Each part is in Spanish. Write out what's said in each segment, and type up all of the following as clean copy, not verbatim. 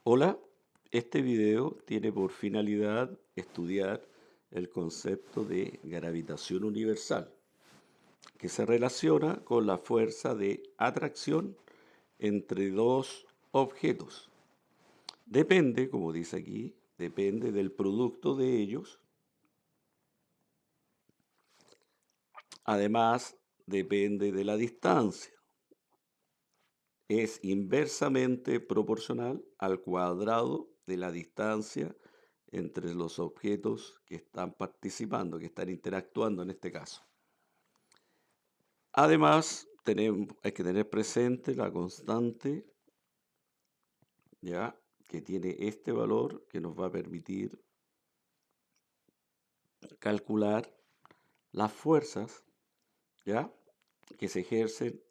Hola, este video tiene por finalidad estudiar el concepto de gravitación universal, que se relaciona con la fuerza de atracción entre dos objetos. Depende, como dice aquí, depende del producto de ellos. Además, depende de la distancia. Es inversamente proporcional al cuadrado de la distancia entre los objetos que están participando, que están interactuando en este caso. Además, hay que tener presente la constante, ya que tiene este valor que nos va a permitir calcular las fuerzas, ya que se ejercen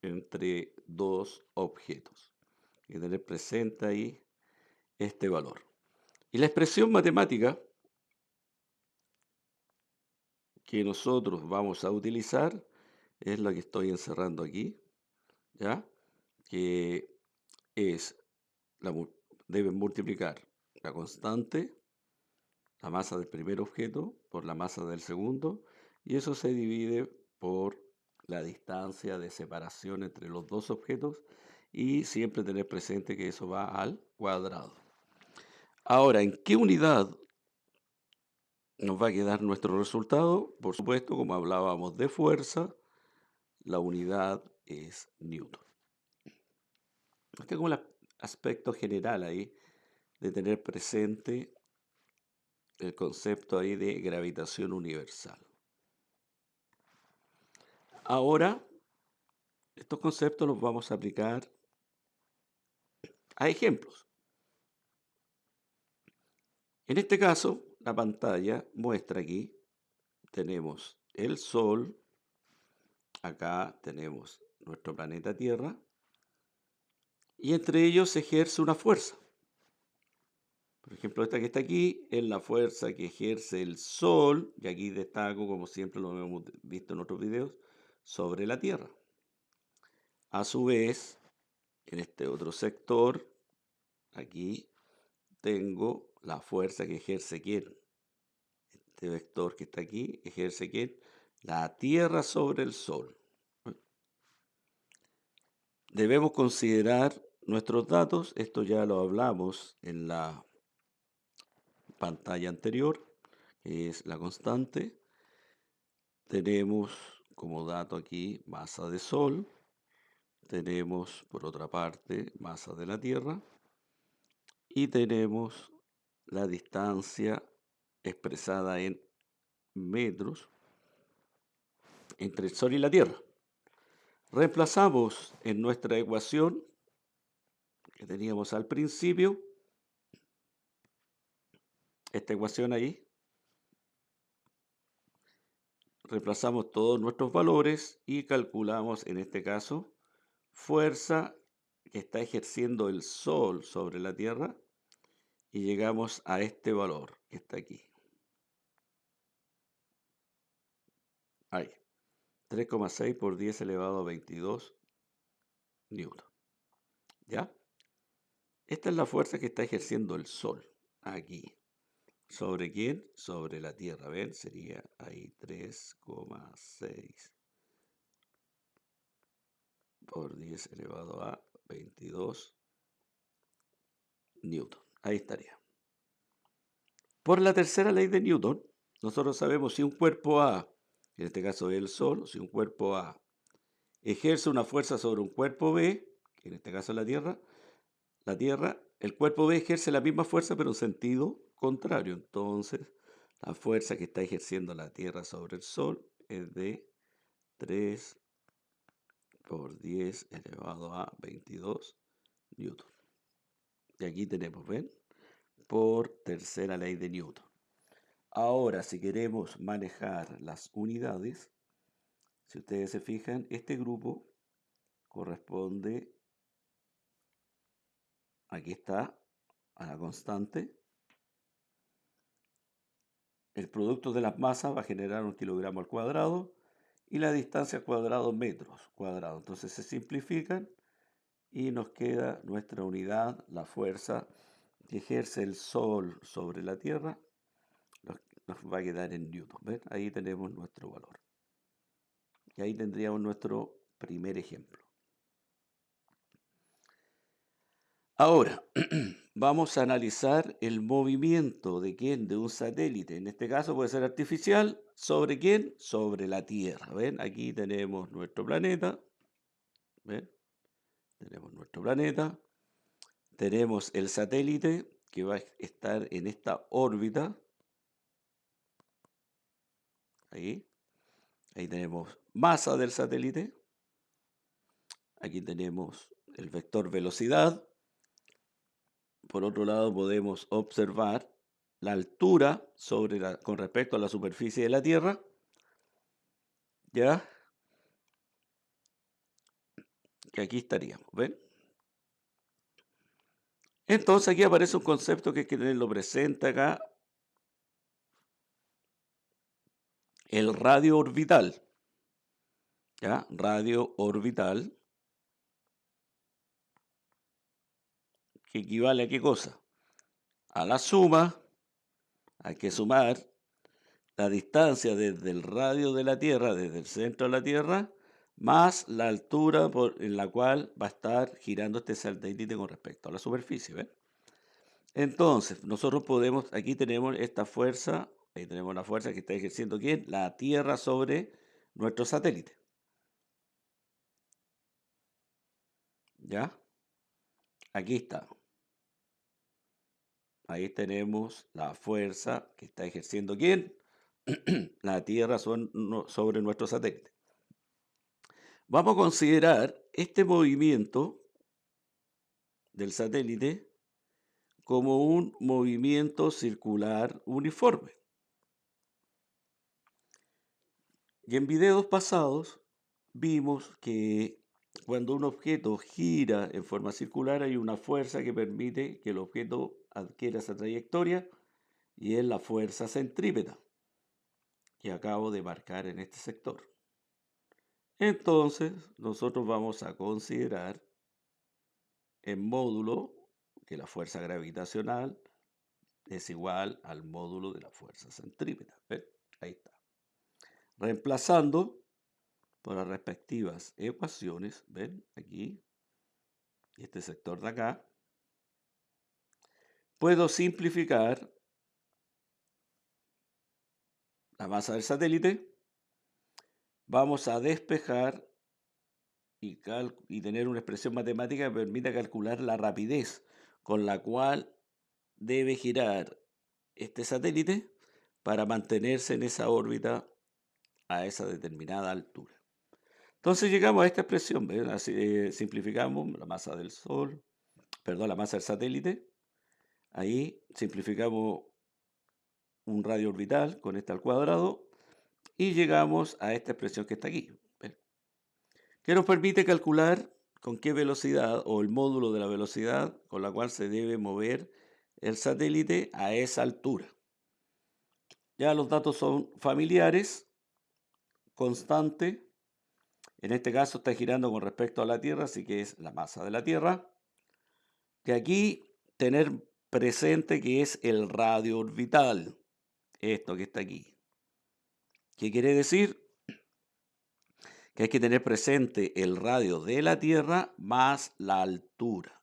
entre dos objetos. Hay que tener presente ahí este valor. Y la expresión matemática que nosotros vamos a utilizar es la que estoy encerrando aquí, ¿ya? Que es, deben multiplicar la constante, la masa del primer objeto, por la masa del segundo, y eso se divide por la distancia de separación entre los dos objetos, y siempre tener presente que eso va al cuadrado. Ahora, ¿en qué unidad nos va a quedar nuestro resultado? Por supuesto, como hablábamos de fuerza, la unidad es Newton. Este es como el aspecto general ahí de tener presente el concepto ahí de gravitación universal. Ahora, estos conceptos los vamos a aplicar a ejemplos. En este caso, la pantalla muestra aquí, tenemos el Sol, acá tenemos nuestro planeta Tierra, y entre ellos se ejerce una fuerza. Por ejemplo, esta que está aquí es la fuerza que ejerce el Sol, y aquí destaco, como siempre lo hemos visto en otros videos, sobre la Tierra. A su vez, en este otro sector, aquí tengo la fuerza que ejerce ¿quién? Este vector que está aquí ejerce ¿quién? La Tierra sobre el Sol. Debemos considerar nuestros datos, esto ya lo hablamos en la pantalla anterior, que es la constante. Tenemos como dato aquí masa de Sol, tenemos por otra parte masa de la Tierra y tenemos la distancia expresada en metros entre el Sol y la Tierra. Reemplazamos en nuestra ecuación que teníamos al principio, esta ecuación ahí, reemplazamos todos nuestros valores y calculamos en este caso fuerza que está ejerciendo el Sol sobre la Tierra y llegamos a este valor que está aquí. Ahí, 3,6 por 10 elevado a 22 newton. ¿Ya? Esta es la fuerza que está ejerciendo el Sol aquí. ¿Sobre quién? Sobre la Tierra. ¿Ven? Sería ahí 3,6 por 10 elevado a 22 newton. Ahí estaría. Por la tercera ley de Newton, nosotros sabemos si un cuerpo A, en este caso es el Sol, si un cuerpo A ejerce una fuerza sobre un cuerpo B, que en este caso es la Tierra, el cuerpo B ejerce la misma fuerza pero en sentido contrario. Entonces, la fuerza que está ejerciendo la Tierra sobre el Sol es de 3 por 10 elevado a 22 newton. Y aquí tenemos, ¿ven? Por tercera ley de Newton. Ahora, si queremos manejar las unidades, si ustedes se fijan, este grupo corresponde, aquí está, a la constante. El producto de las masas va a generar un kilogramo al cuadrado y la distancia al cuadrado metros cuadrados. Entonces se simplifican y nos queda nuestra unidad, la fuerza que ejerce el Sol sobre la Tierra, nos, nos va a quedar en newton. ¿Ven? Ahí tenemos nuestro valor. Y ahí tendríamos nuestro primer ejemplo. Ahora, vamos a analizar el movimiento de quién, de un satélite, en este caso puede ser artificial, ¿sobre quién? Sobre la Tierra. ¿Ven? Aquí tenemos nuestro planeta. ¿Ven? Tenemos nuestro planeta. Tenemos el satélite que va a estar en esta órbita. Ahí. Ahí tenemos masa del satélite. Aquí tenemos el vector velocidad. Por otro lado, podemos observar la altura con respecto a la superficie de la Tierra. ¿Ya? Que aquí estaríamos, ¿ven? Entonces aquí aparece un concepto que hay que tenerlo presente acá. El radio orbital. ¿Ya? Radio orbital. Que equivale a qué cosa? A la suma. Hay que sumar la distancia desde el radio de la Tierra, desde el centro de la Tierra, más la altura en la cual va a estar girando este satélite con respecto a la superficie. ¿Ven? Entonces, nosotros podemos, aquí tenemos esta fuerza, ahí tenemos la fuerza que está ejerciendo ¿quién? La Tierra sobre nuestro satélite. ¿Ya? Aquí está. Ahí tenemos la fuerza que está ejerciendo ¿quién? La Tierra sobre nuestro satélite. Vamos a considerar este movimiento del satélite como un movimiento circular uniforme. Y en videos pasados vimos que cuando un objeto gira en forma circular hay una fuerza que permite que el objeto adquiera esa trayectoria y es la fuerza centrípeta que acabo de marcar en este sector. Entonces nosotros vamos a considerar en módulo que la fuerza gravitacional es igual al módulo de la fuerza centrípeta. ¿Ven? Ahí está. Reemplazando por las respectivas ecuaciones, ¿ven? Aquí, este sector de acá, puedo simplificar la masa del satélite. Vamos a despejar y tener una expresión matemática que permita calcular la rapidez con la cual debe girar este satélite para mantenerse en esa órbita a esa determinada altura. Entonces llegamos a esta expresión, ¿ven? Así, simplificamos la masa del Sol, perdón, la masa del satélite. Ahí simplificamos un radio orbital con este al cuadrado y llegamos a esta expresión que está aquí, ¿ven? Que nos permite calcular con qué velocidad o el módulo de la velocidad con la cual se debe mover el satélite a esa altura. Ya los datos son familiares, constante. En este caso está girando con respecto a la Tierra, así que es la masa de la Tierra. Que aquí tener presente que es el radio orbital, esto que está aquí. ¿Qué quiere decir? Que hay que tener presente el radio de la Tierra más la altura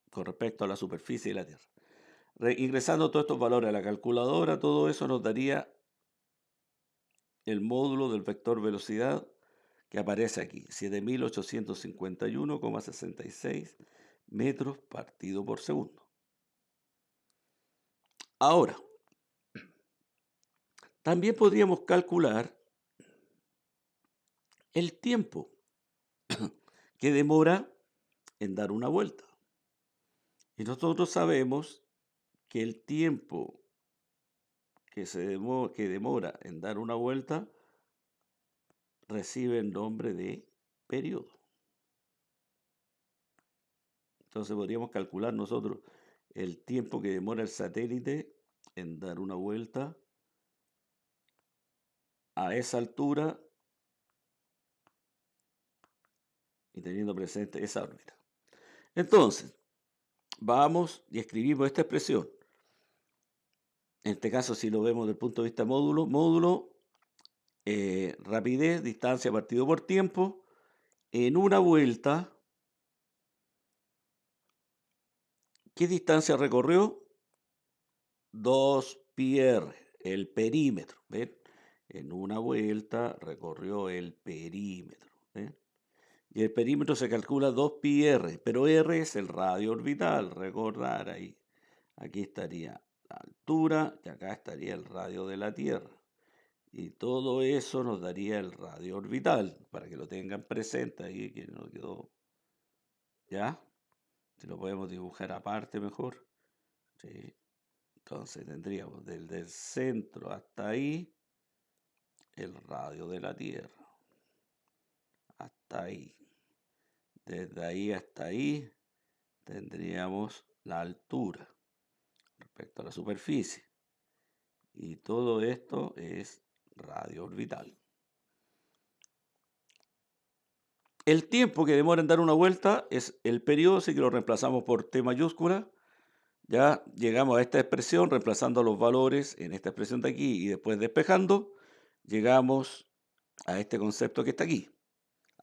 con respecto a la superficie de la Tierra. Ingresando todos estos valores a la calculadora, todo eso nos daría el módulo del vector velocidad que aparece aquí, 7.851,66 metros partido por segundo. Ahora, también podríamos calcular el tiempo que demora en dar una vuelta. Y nosotros sabemos que el tiempo que demora en dar una vuelta recibe el nombre de periodo. Entonces podríamos calcular nosotros el tiempo que demora el satélite en dar una vuelta a esa altura y teniendo presente esa órbita. Entonces, vamos y escribimos esta expresión. En este caso, si lo vemos desde el punto de vista módulo, rapidez, distancia partido por tiempo, en una vuelta, ¿qué distancia recorrió? 2πr, el perímetro, ¿ven? En una vuelta recorrió el perímetro, ¿ven? Y el perímetro se calcula 2πr, pero r es el radio orbital, recordar ahí. Aquí estaría la altura y acá estaría el radio de la Tierra. Y todo eso nos daría el radio orbital, para que lo tengan presente ahí, que no quedó. ¿Ya? Si lo podemos dibujar aparte mejor. Sí. Entonces tendríamos desde el centro hasta ahí el radio de la Tierra. Hasta ahí. Desde ahí hasta ahí tendríamos la altura respecto a la superficie. Y todo esto es radio orbital. El tiempo que demora en dar una vuelta es el periodo, así que lo reemplazamos por T mayúscula. Ya llegamos a esta expresión reemplazando los valores en esta expresión de aquí y después despejando, llegamos a este concepto que está aquí,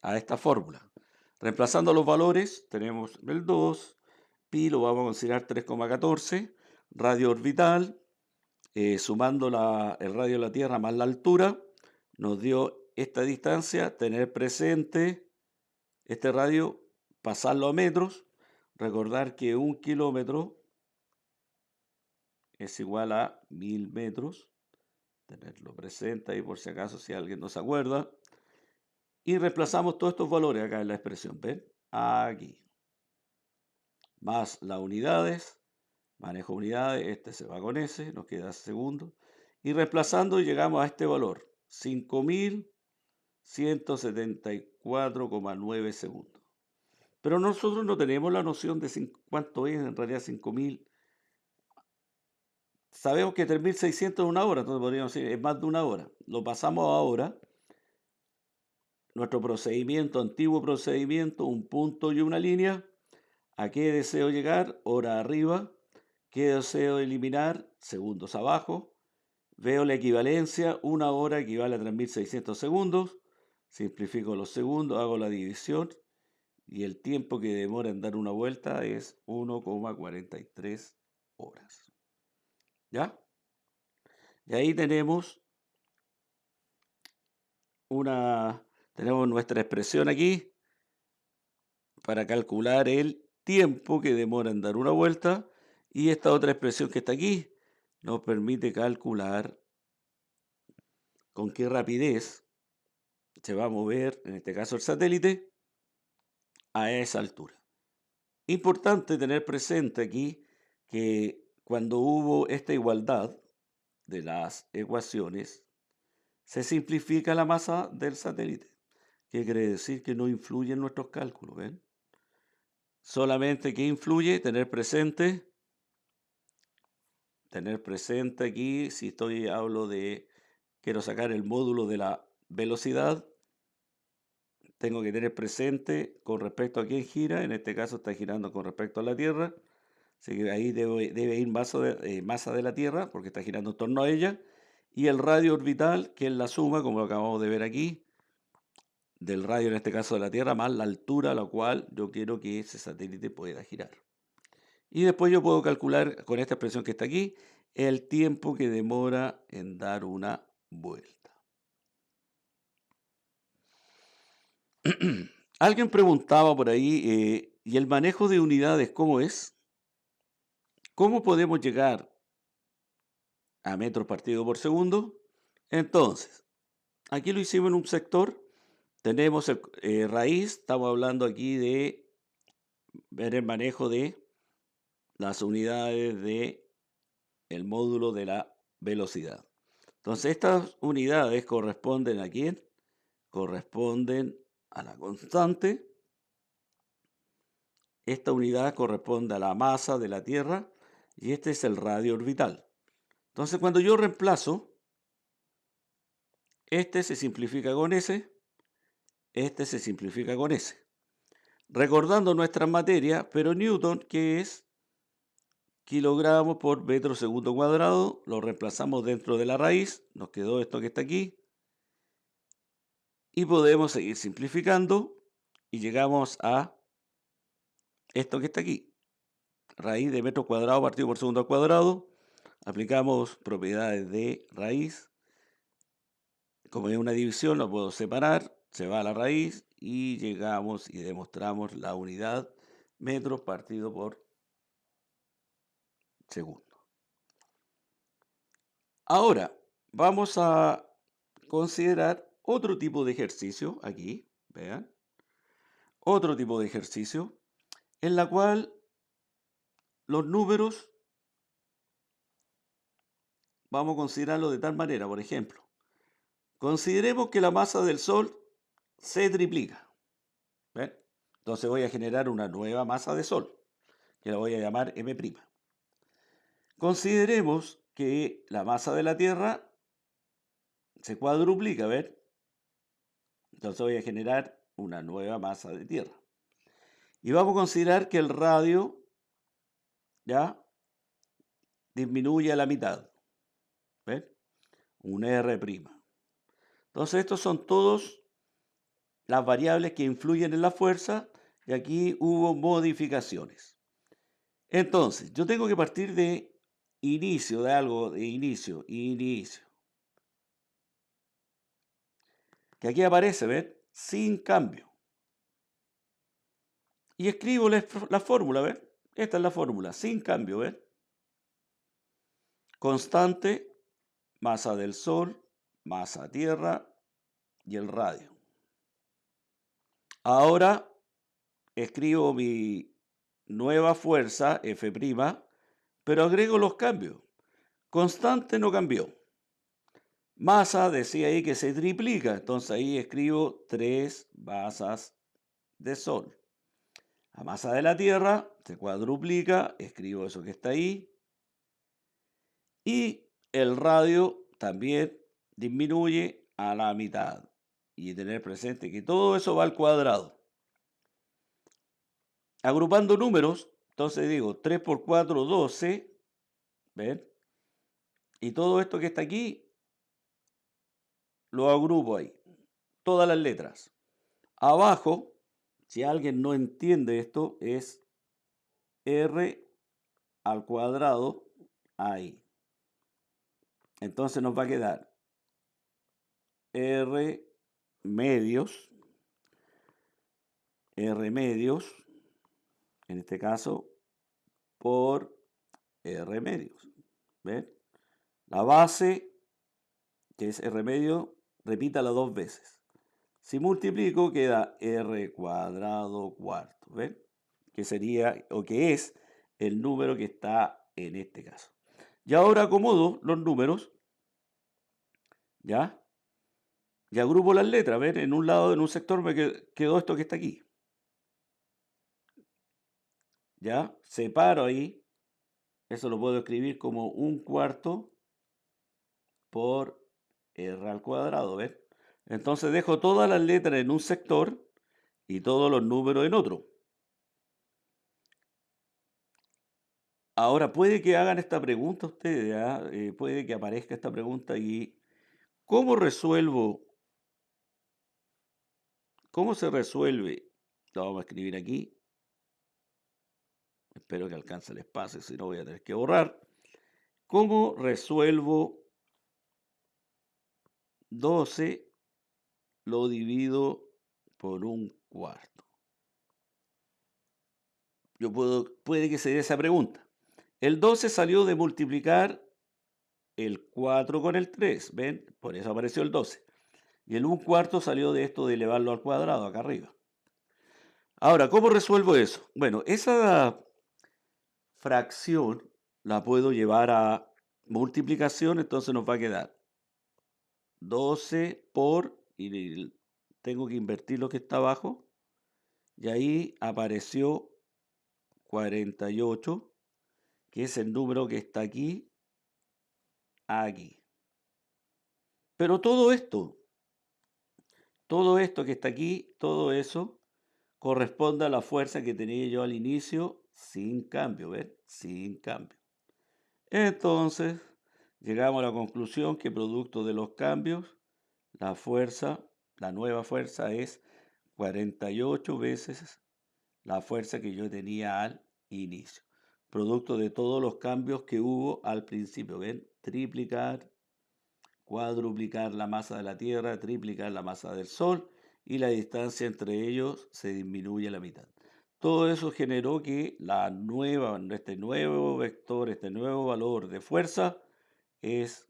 a esta fórmula. Reemplazando los valores, tenemos el 2, pi lo vamos a considerar 3,14, radio orbital, sumando el radio de la Tierra más la altura, nos dio esta distancia, tener presente este radio, pasarlo a metros, recordar que 1 kilómetro es igual a 1000 metros, tenerlo presente ahí por si acaso, si alguien no se acuerda, y reemplazamos todos estos valores acá en la expresión, ¿ven? Aquí, más las unidades, manejo unidades, este se va con ese, nos queda segundos, y reemplazando llegamos a este valor, 5174,9 segundos. Pero nosotros no tenemos la noción de cuánto es en realidad 5000. Sabemos que 3600 es una hora, entonces podríamos decir es más de una hora. Lo pasamos ahora, nuestro procedimiento, antiguo procedimiento, un punto y una línea. ¿A qué deseo llegar? Hora arriba. ¿Qué deseo eliminar? Segundos abajo. Veo la equivalencia, una hora equivale a 3600 segundos. Simplifico los segundos, hago la división y el tiempo que demora en dar una vuelta es 1,43 horas. ¿Ya? Y ahí tenemos nuestra expresión aquí para calcular el tiempo que demora en dar una vuelta y esta otra expresión que está aquí nos permite calcular con qué rapidez se va a mover, en este caso el satélite, a esa altura. Importante tener presente aquí que cuando hubo esta igualdad de las ecuaciones, se simplifica la masa del satélite. ¿Qué quiere decir? Que no influye en nuestros cálculos, ¿ven? Solamente que influye tener presente aquí, si quiero sacar el módulo de la velocidad, tengo que tener presente con respecto a quién gira, en este caso está girando con respecto a la Tierra, así que ahí debe ir masa de la Tierra, porque está girando en torno a ella, y el radio orbital, que es la suma, como lo acabamos de ver aquí, del radio, en este caso de la Tierra, más la altura a la cual yo quiero que ese satélite pueda girar. Y después yo puedo calcular con esta expresión que está aquí el tiempo que demora en dar una vuelta. Alguien preguntaba por ahí, ¿y el manejo de unidades cómo es? ¿Cómo podemos llegar a metros partido por segundo? Entonces, aquí lo hicimos en un sector. Tenemos raíz, estamos hablando aquí de ver el manejo de las unidades de el módulo de la velocidad. Entonces, estas unidades corresponden ¿a quién? Corresponden a la constante. Esta unidad corresponde a la masa de la Tierra y este es el radio orbital. Entonces, cuando yo reemplazo, este se simplifica con ese, este se simplifica con ese. recordando nuestras materias, pero Newton, que es kilogramos por metro segundo cuadrado, lo reemplazamos dentro de la raíz, nos quedó esto que está aquí, y podemos seguir simplificando y llegamos a esto que está aquí, raíz de metro cuadrado partido por segundo al cuadrado, aplicamos propiedades de raíz, como es una división, lo puedo separar, se va a la raíz y llegamos y demostramos la unidad metros partido por segundo. Ahora, vamos a considerar otro tipo de ejercicio aquí, vean, otro tipo de ejercicio en la cual los números vamos a considerarlo de tal manera, por ejemplo, consideremos que la masa del Sol se triplica, ¿ven? Entonces voy a generar una nueva masa de Sol, que la voy a llamar M'. Consideremos que la masa de la Tierra se cuadruplica, ¿ven? Entonces voy a generar una nueva masa de Tierra. Y vamos a considerar que el radio ya disminuye a la mitad, ¿ven? Un R'. Entonces estos son todos las variables que influyen en la fuerza y aquí hubo modificaciones. Entonces, yo tengo que partir de inicio de algo, de inicio, que aquí aparece, ¿ven? Sin cambio. Y escribo la fórmula, ¿ven? Esta es la fórmula, sin cambio, ¿ven? Constante, masa del Sol, masa Tierra y el radio. Ahora escribo mi nueva fuerza, F', pero agrego los cambios. Constante no cambió. Masa decía ahí que se triplica, entonces ahí escribo 3 masas de Sol. La masa de la Tierra se cuadruplica, escribo eso que está ahí. Y el radio también disminuye a la mitad. Y tener presente que todo eso va al cuadrado. Agrupando números, entonces digo 3 por 4, 12. ¿Ven? Y todo esto que está aquí, lo agrupo ahí. Todas las letras. Abajo, si alguien no entiende esto, es R al cuadrado ahí. Entonces nos va a quedar R medios, en este caso, por R medios. ¿Ven? La base, que es R medio, repítala 2 veces. Si multiplico, queda R cuadrado cuarto. ¿Ven? Que sería, o que es, el número que está en este caso. Y ahora acomodo los números, ¿ya? Y agrupo las letras, ¿ven? En un lado, en un sector me quedó esto que está aquí. ¿Ya? Separo ahí, eso lo puedo escribir como 1/4 por R al cuadrado, ¿ven? Entonces dejo todas las letras en un sector y todos los números en otro. Ahora puede que hagan esta pregunta ustedes, ¿ya? Puede que aparezca esta pregunta y ¿cómo se resuelve? Lo vamos a escribir aquí. Espero que alcance el espacio, si no voy a tener que borrar. ¿Cómo resuelvo 12? Lo divido por 1/4. Puede que se dé esa pregunta. El 12 salió de multiplicar el 4 con el 3, ¿ven? Por eso apareció el 12. Y el 1/4 salió de esto de elevarlo al cuadrado, acá arriba. Ahora, ¿cómo resuelvo eso? Bueno, esa fracción la puedo llevar a multiplicación, entonces nos va a quedar 12 por, y tengo que invertir lo que está abajo, y ahí apareció 48, que es el número que está aquí, aquí. Pero todo esto que está aquí, todo eso, corresponde a la fuerza que tenía yo al inicio sin cambio, ¿ven? Sin cambio. Entonces, llegamos a la conclusión que producto de los cambios, la fuerza, la nueva fuerza es 48 veces la fuerza que yo tenía al inicio. Producto de todos los cambios que hubo al principio, ¿ven? Triplicar, cuadruplicar la masa de la Tierra, triplicar la masa del Sol y la distancia entre ellos se disminuye a la mitad. Todo eso generó que este nuevo vector, este nuevo valor de fuerza es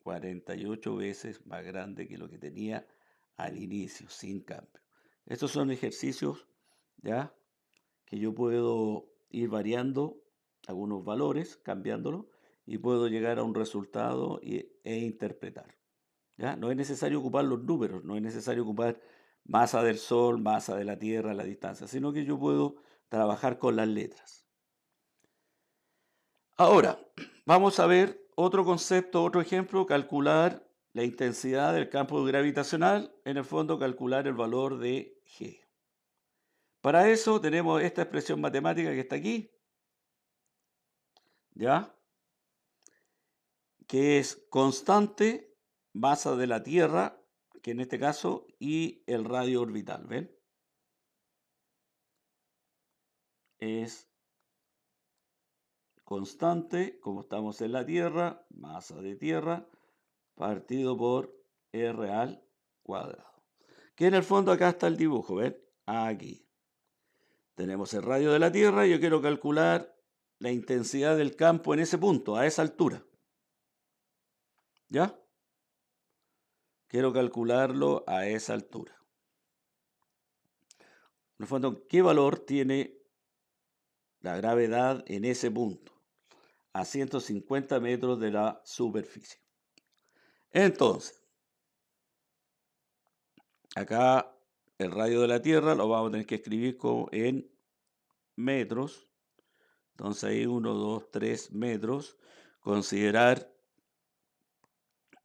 48 veces más grande que lo que tenía al inicio, sin cambio. Estos son ejercicios, ¿ya?, que yo puedo ir variando algunos valores, cambiándolos, y puedo llegar a un resultado e interpretar. ¿Ya? No es necesario ocupar los números, no es necesario ocupar masa del Sol, masa de la Tierra, la distancia, sino que yo puedo trabajar con las letras. Ahora, vamos a ver otro concepto, otro ejemplo, calcular la intensidad del campo gravitacional, en el fondo calcular el valor de G. Para eso tenemos esta expresión matemática que está aquí, ¿ya?, que es constante, masa de la Tierra, que en este caso, y el radio orbital, ¿ven? Es constante, como estamos en la Tierra, masa de Tierra, partido por R al cuadrado. Que en el fondo acá está el dibujo, ¿ven? Aquí. Tenemos el radio de la Tierra y yo quiero calcular la intensidad del campo en ese punto, a esa altura. ¿Ya? Quiero calcularlo a esa altura. En el fondo, ¿qué valor tiene la gravedad en ese punto? A 150 metros de la superficie. Entonces, acá el radio de la Tierra lo vamos a tener que escribir en metros. Entonces ahí 1, 2, 3 metros. Considerar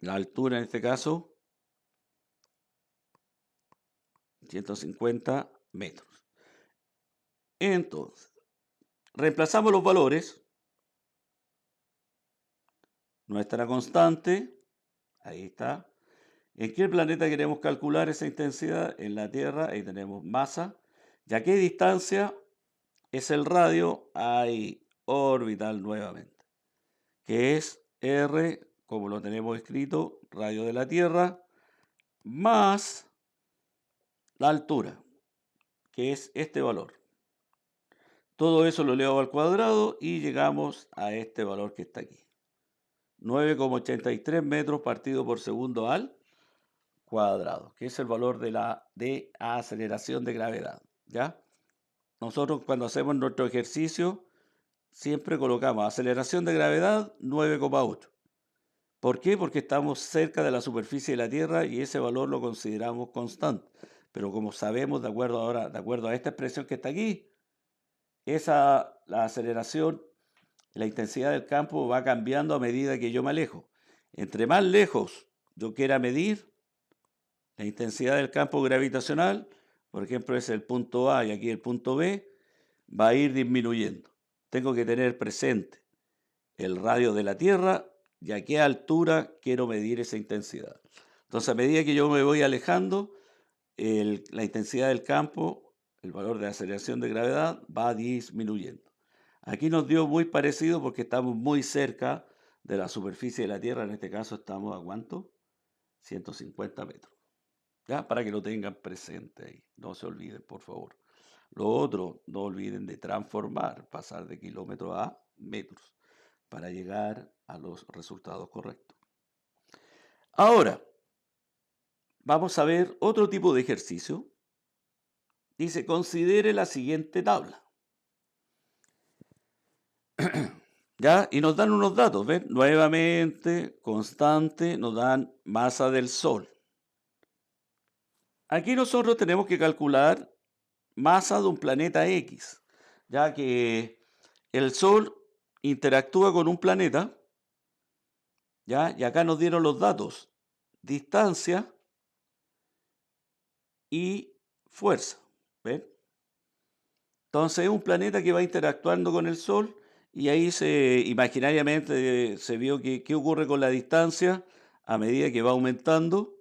la altura en este caso 150 metros. Entonces, reemplazamos los valores. Nuestra constante, ahí está. ¿En qué planeta queremos calcular esa intensidad? En la Tierra, ahí tenemos masa. ¿Y a qué distancia es el radio? Ahí, orbital nuevamente. Que es R, como lo tenemos escrito, radio de la Tierra, más la altura, que es este valor. Todo eso lo elevado al cuadrado y llegamos a este valor que está aquí. 9,83 metros partido por segundo al cuadrado, que es el valor de aceleración de gravedad, ¿ya? Nosotros cuando hacemos nuestro ejercicio siempre colocamos aceleración de gravedad 9,8. ¿Por qué? Porque estamos cerca de la superficie de la Tierra y ese valor lo consideramos constante. Pero como sabemos, de acuerdo a esta expresión que está aquí, la aceleración, la intensidad del campo va cambiando a medida que yo me alejo. Entre más lejos yo quiera medir la intensidad del campo gravitacional, por ejemplo, es el punto A y aquí el punto B, va a ir disminuyendo. Tengo que tener presente el radio de la Tierra y a qué altura quiero medir esa intensidad. Entonces, a medida que yo me voy alejando, la intensidad del campo, el valor de aceleración de gravedad, va disminuyendo. Aquí nos dio muy parecido porque estamos muy cerca de la superficie de la Tierra. En este caso estamos a ¿cuánto? 150 metros. ¿Ya? Para que lo tengan presente ahí. No se olviden, por favor. Lo otro, no olviden de transformar, pasar de kilómetros a metros para llegar a los resultados correctos. Ahora, vamos a ver otro tipo de ejercicio. Dice, considere la siguiente tabla. ¿Ya? Y nos dan unos datos, ¿ven? Nuevamente, constante, nos dan masa del Sol. Aquí nosotros tenemos que calcular masa de un planeta X, ya que el Sol interactúa con un planeta, ¿ya? Y acá nos dieron los datos, distancia y fuerza, ¿ven? Entonces es un planeta que va interactuando con el Sol y ahí imaginariamente se vio que qué ocurre con la distancia a medida que va aumentando,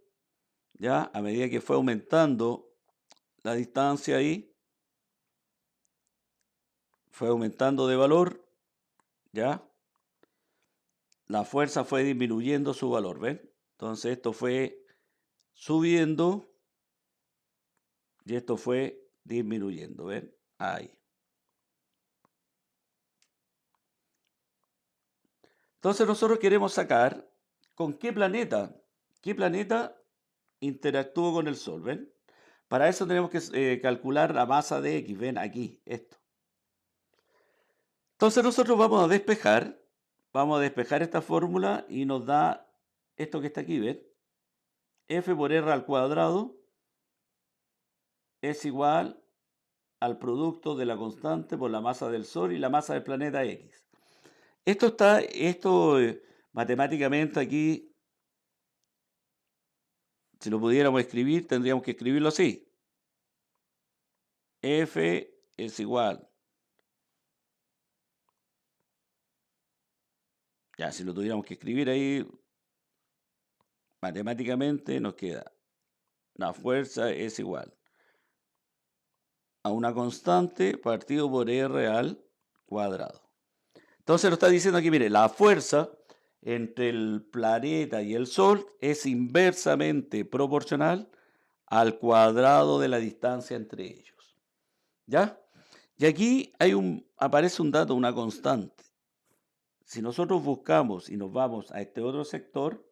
¿ya? A medida que fue aumentando la distancia ahí, fue aumentando de valor, ¿ya? La fuerza fue disminuyendo su valor, ¿ven? Entonces esto fue subiendo y esto fue disminuyendo, ¿ven? Ahí. Entonces nosotros queremos sacar con qué planeta interactúa con el Sol, ¿ven? Para eso tenemos que calcular la masa de X, ven aquí, esto. Entonces nosotros vamos a despejar esta fórmula y nos da esto que está aquí, ¿ven? F por R al cuadrado es igual al producto de la constante por la masa del Sol y la masa del planeta X. Matemáticamente aquí, si lo pudiéramos escribir, tendríamos que escribirlo así. F es igual. Ya, si lo tuviéramos que escribir ahí, matemáticamente nos queda la fuerza es igual a una constante partido por R al cuadrado. Entonces lo está diciendo aquí, mire, la fuerza entre el planeta y el Sol es inversamente proporcional al cuadrado de la distancia entre ellos. ¿Ya? Y aquí aparece un dato, una constante. Si nosotros buscamos y nos vamos a este otro sector,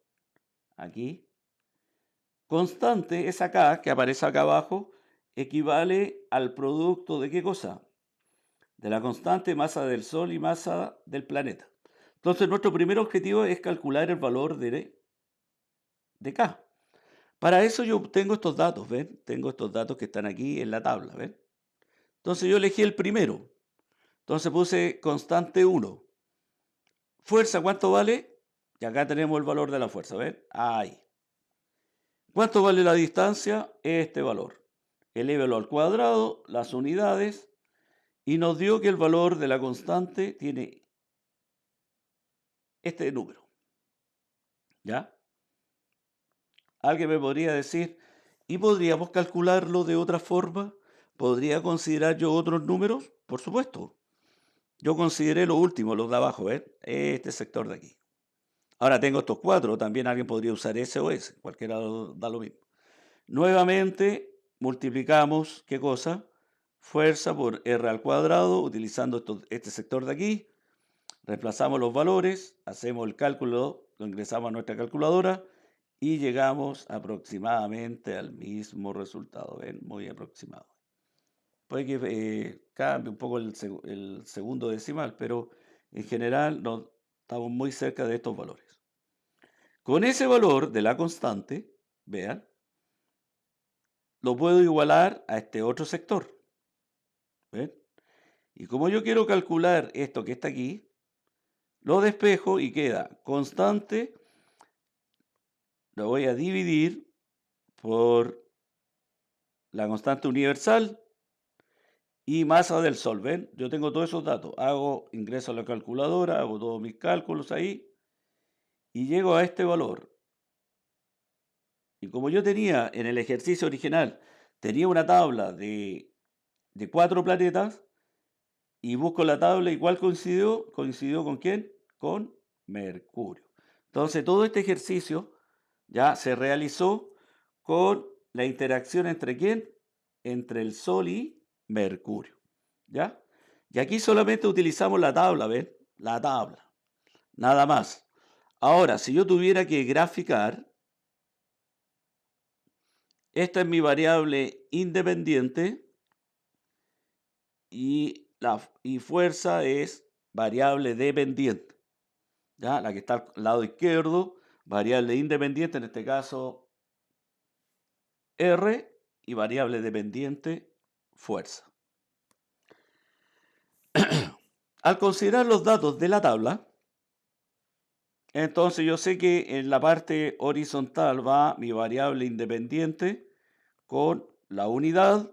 aquí, constante es acá, que aparece acá abajo, equivale al producto de ¿qué cosa? De la constante masa del Sol y masa del planeta. Entonces nuestro primer objetivo es calcular el valor de K. Para eso yo tengo estos datos, ¿ven? Tengo estos datos que están aquí en la tabla, ¿ven? Entonces yo elegí el primero. Entonces puse constante 1. Fuerza, ¿cuánto vale? Y acá tenemos el valor de la fuerza, ¿ven? Ahí. ¿Cuánto vale la distancia? Este valor. Elévelo al cuadrado, las unidades, y nos dio que el valor de la constante tiene este número. ¿Ya? Alguien me podría decir, ¿y podríamos calcularlo de otra forma? ¿Podría considerar yo otros números? Por supuesto. Yo consideré lo último, los de abajo, ¿ven? Este sector de aquí. Ahora tengo estos 4, también alguien podría usar ese o ese, cualquiera da lo mismo. Nuevamente multiplicamos, ¿qué cosa? Fuerza por R al cuadrado, utilizando este sector de aquí. Reemplazamos los valores, hacemos el cálculo, lo ingresamos a nuestra calculadora y llegamos aproximadamente al mismo resultado. ¿Ven? Muy aproximado. Puede que cambie un poco el segundo decimal, pero en general estamos muy cerca de estos valores. Con ese valor de la constante, vean, lo puedo igualar a este otro sector. ¿Ven? Y como yo quiero calcular esto que está aquí, lo despejo y queda constante, lo voy a dividir por la constante universal y masa del Sol. ¿Ven? Yo tengo todos esos datos. Ingreso a la calculadora, hago todos mis cálculos ahí y llego a este valor. Y como yo tenía en el ejercicio original, tenía una tabla de 4 planetas y busco la tabla y ¿cuál coincidió? ¿Coincidió con quién? Con Mercurio. Entonces todo este ejercicio ya se realizó con la interacción entre quién? Entre el Sol y Mercurio. ¿Ya? Y aquí solamente utilizamos la tabla, ¿ven? La tabla. Nada más. Ahora, si yo tuviera que graficar, esta es mi variable independiente y fuerza es variable dependiente. ¿Ya? La que está al lado izquierdo, variable independiente, en este caso R, y variable dependiente, fuerza. Al considerar los datos de la tabla, entonces yo sé que en la parte horizontal va mi variable independiente con la unidad.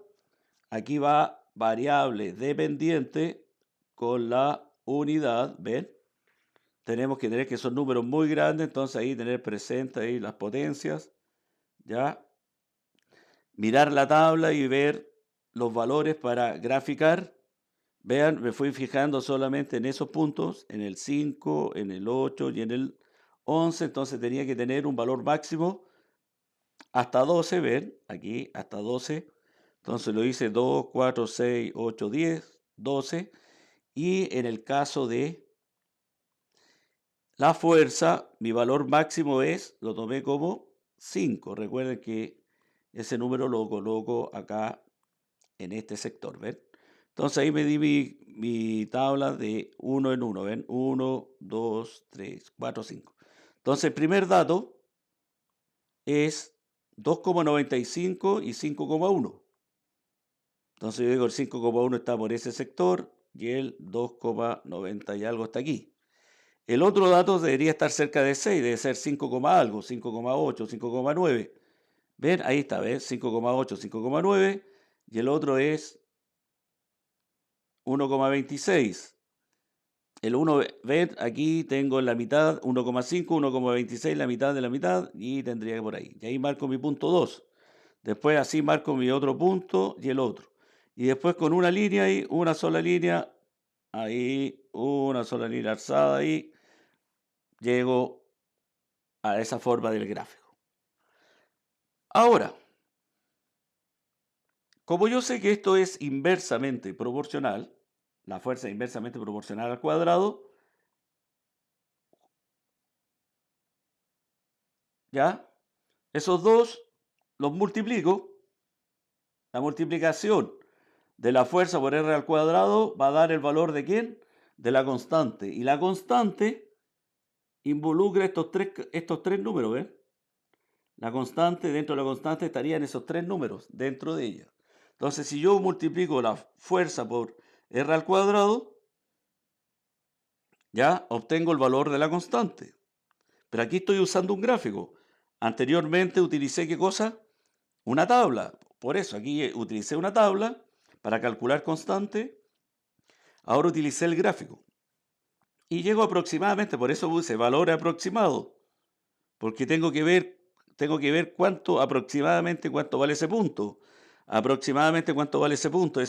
Aquí va variable dependiente con la unidad, ¿ven? Tenemos que tener que son números muy grandes, entonces ahí tener presente ahí las potencias, ¿ya? Mirar la tabla y ver los valores para graficar. Vean, me fui fijando solamente en esos puntos, en el 5, en el 8 y en el 11, entonces tenía que tener un valor máximo hasta 12, ven, aquí hasta 12. Entonces lo hice 2, 4, 6, 8, 10, 12. Y en el caso de la fuerza, mi valor máximo lo tomé como 5. Recuerden que ese número lo coloco acá en este sector, ¿ven? Entonces ahí me di mi tabla de uno en uno, ¿ven? 1, 2, 3, 4, 5. Entonces el primer dato es 2,95 y 5,1. Entonces yo digo el 5,1 está por ese sector y el 2,90 y algo está aquí. El otro dato debería estar cerca de 6, debe ser 5, algo, 5,8, 5,9. ¿Ven? Ahí está, ¿ven? 5,8, 5,9 y el otro es 1,26. El 1, ven, aquí tengo en la mitad 1,5, 1,26, la mitad de la mitad y tendría que por ahí. Y ahí marco mi punto 2. Después así marco mi otro punto y el otro. Y después con una línea ahí, una sola línea, ahí, una sola línea alzada ahí, llego a esa forma del gráfico. Ahora, como yo sé que esto es inversamente proporcional, la fuerza es inversamente proporcional al cuadrado, ¿ya? Esos dos los multiplico. La multiplicación de la fuerza por R al cuadrado va a dar el valor de ¿quién? De la constante. Y la constante involucra estos tres números, ¿ven? La constante, dentro de la constante estarían esos tres números dentro de ella. Entonces, si yo multiplico la fuerza por R al cuadrado, ya obtengo el valor de la constante. Pero aquí estoy usando un gráfico. Anteriormente utilicé, ¿qué cosa? Una tabla. Por eso, aquí utilicé una tabla para calcular constante. Ahora utilicé el gráfico. Y llego aproximadamente, por eso puse valor aproximado. Porque tengo que ver aproximadamente cuánto vale ese punto. Aproximadamente cuánto vale ese punto.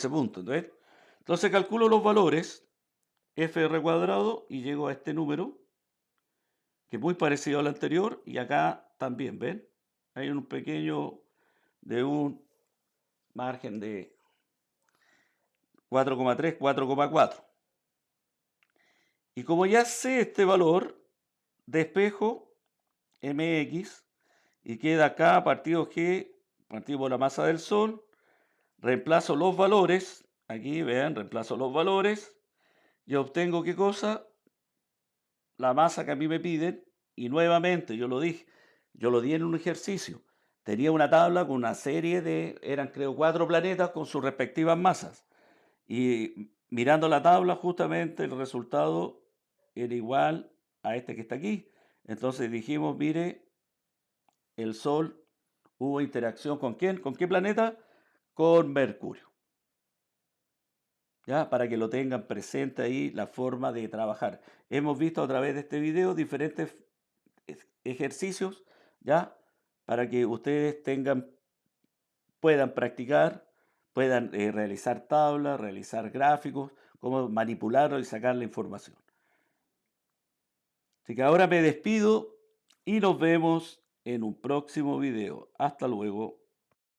¿Ves? Entonces calculo los valores, fr cuadrado, y llego a este número, que es muy parecido al anterior, y acá también, ¿ven? Hay un pequeño, de un margen de 4,3, 4,4. Y como ya sé este valor, despejo mx y queda acá partido g, partido por la masa del Sol, reemplazo los valores, aquí vean, reemplazo los valores y obtengo ¿qué cosa? La masa que a mí me piden y nuevamente yo lo dije, yo lo di en un ejercicio. Tenía una tabla con una serie eran creo 4 planetas con sus respectivas masas. Y mirando la tabla, justamente el resultado era igual a este que está aquí. Entonces dijimos, mire, el Sol hubo interacción ¿con quién? ¿Con qué planeta? Con Mercurio. ¿Ya? Para que lo tengan presente ahí la forma de trabajar. Hemos visto a través de este video diferentes ejercicios, ¿ya? Para que ustedes puedan practicar, puedan realizar tablas, realizar gráficos, cómo manipularlo y sacar la información. Así que ahora me despido y nos vemos en un próximo video. Hasta luego.